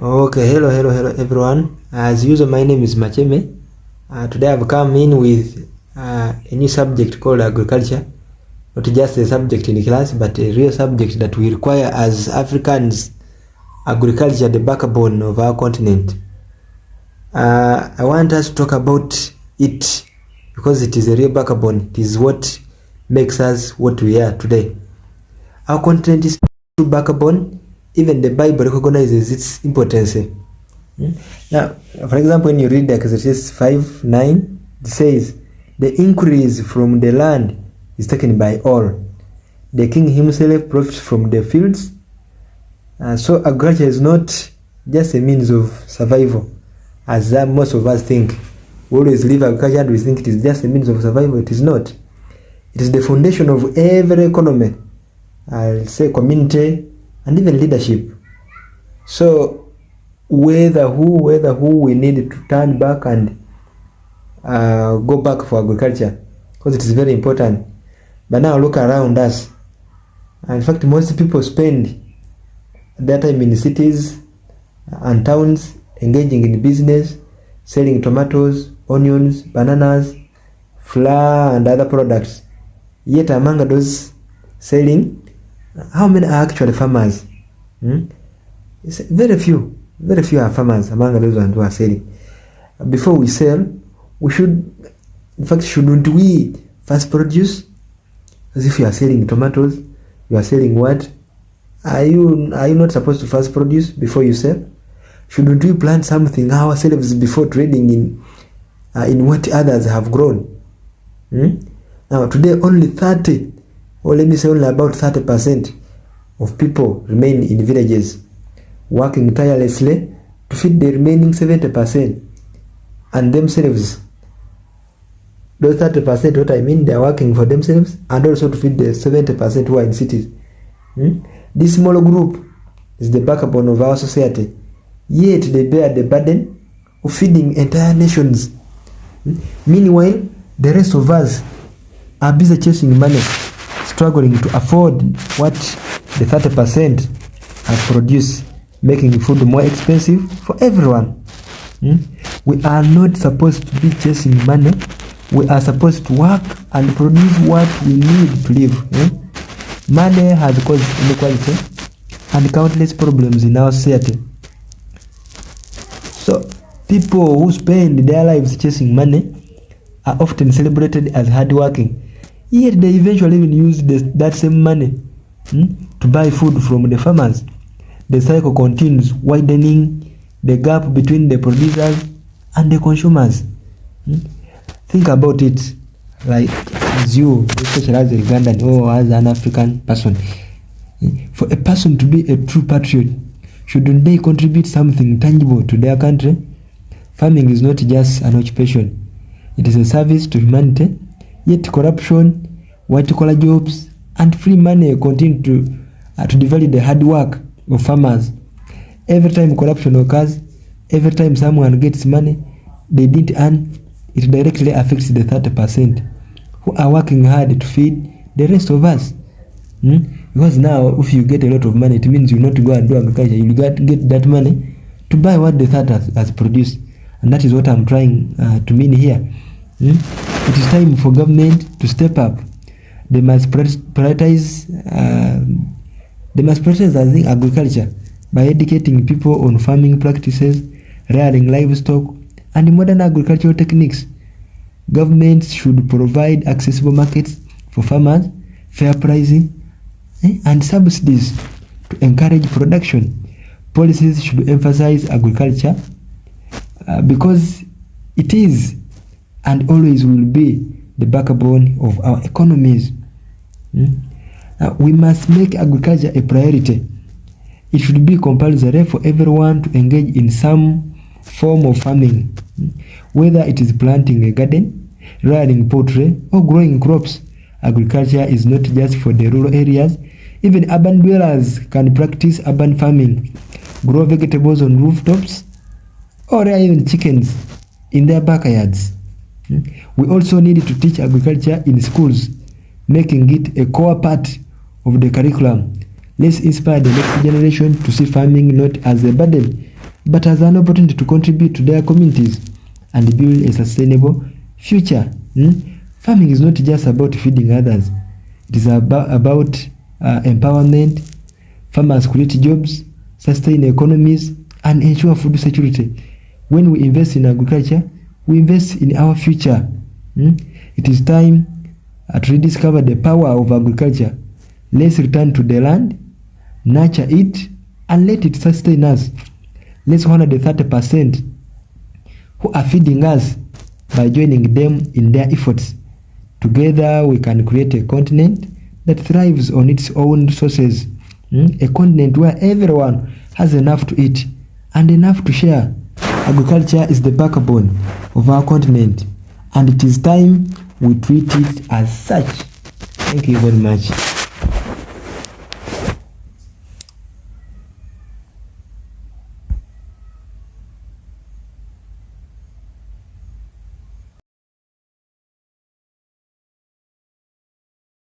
Okay, hello everyone. As usual, my name is Macheme. Today I've come in with a new subject called agriculture. Not just a subject in class, but a real subject that we require as Africans. Agriculture, the backbone of our continent. I want us to talk about it because it is a real backbone. It is what makes us what we are today. Our continent is true backbone. Even the Bible recognizes its importance. Now, for example, when you read Ecclesiastes 5:9, it says, "The increase from the land is taken by all. The king himself profits from the fields." So agriculture is not just a means of survival, as most of us think. We always leave agriculture and we think it is just a means of survival. It is not. It is the foundation of every economy, I'll say community, and even leadership. So whether who we need to turn back and go back for agriculture, because it is very important. But now look around us. In fact, most people spend their time in cities and towns engaging in business, selling tomatoes, onions, bananas, flour and other products. Yet among those selling, how many are actually farmers? It's very few are farmers among those who are selling. Before we sell, we should, in fact, shouldn't we first produce? As if you are selling tomatoes, you are selling what? Are you not supposed to first produce before you sell? Shouldn't we plant something ourselves before trading in what others have grown? Now today only 30, or let me say only about 30% of people remain in villages, working tirelessly to feed the remaining 70% and themselves. Those 30%, what I mean, they are working for themselves and also to feed the 70% who are in cities. This small group is the backbone of our society, yet they bear the burden of feeding entire nations. Meanwhile, the rest of us are busy chasing money, struggling to afford what the 30% have produced, making food more expensive for everyone. We are not supposed to be chasing money. We are supposed to work and produce what we need to live. Money has caused inequality and countless problems in our society. So people who spend their lives chasing money are often celebrated as hardworking, yet they eventually even use that same money to buy food from the farmers. The cycle continues, widening the gap between the producers and the consumers. Think about it, like as you, especially as a Ugandan or as an African person. For a person to be a true patriot, shouldn't they contribute something tangible to their country? Farming is not just an occupation. It is a service to humanity, yet corruption, white-collar jobs, and free money continue to devalue the hard work of farmers. Every time corruption occurs, every time someone gets money they didn't earn, it directly affects the 30% who are working hard to feed the rest of us. Because now if you get a lot of money, it means you not go and do agriculture. You get that money to buy what the third has produced. And that is what I'm trying to mean here. It is time for government to step up. They must prioritize agriculture by educating people on farming practices, rearing livestock, and modern agricultural techniques. Governments should provide accessible markets for farmers, fair pricing, and subsidies to encourage production. Policies should emphasize agriculture because it is and always will be the backbone of our economies. We must make agriculture a priority. It should be compulsory for everyone to engage in some form of farming, whether it is planting a garden, rearing poultry, or growing crops. Agriculture is not just for the rural areas. Even urban dwellers can practice urban farming, grow vegetables on rooftops, or rear even chickens in their backyards. We also need to teach agriculture in schools, making it a core part of the curriculum. Let's inspire the next generation to see farming not as a burden, but as an opportunity to contribute to their communities and build a sustainable future. Farming is not just about feeding others. It is about empowerment. Farmers create jobs, sustain economies, and ensure food security. When we invest in agriculture, we invest in our future. It is time to rediscover the power of agriculture. Let's return to the land, nurture it, and let it sustain us. Let's honor the 30% who are feeding us by joining them in their efforts. Together, we can create a continent that thrives on its own resources. A continent where everyone has enough to eat and enough to share. Agriculture is the backbone of our continent, and it is time we treat it as such. Thank you very much.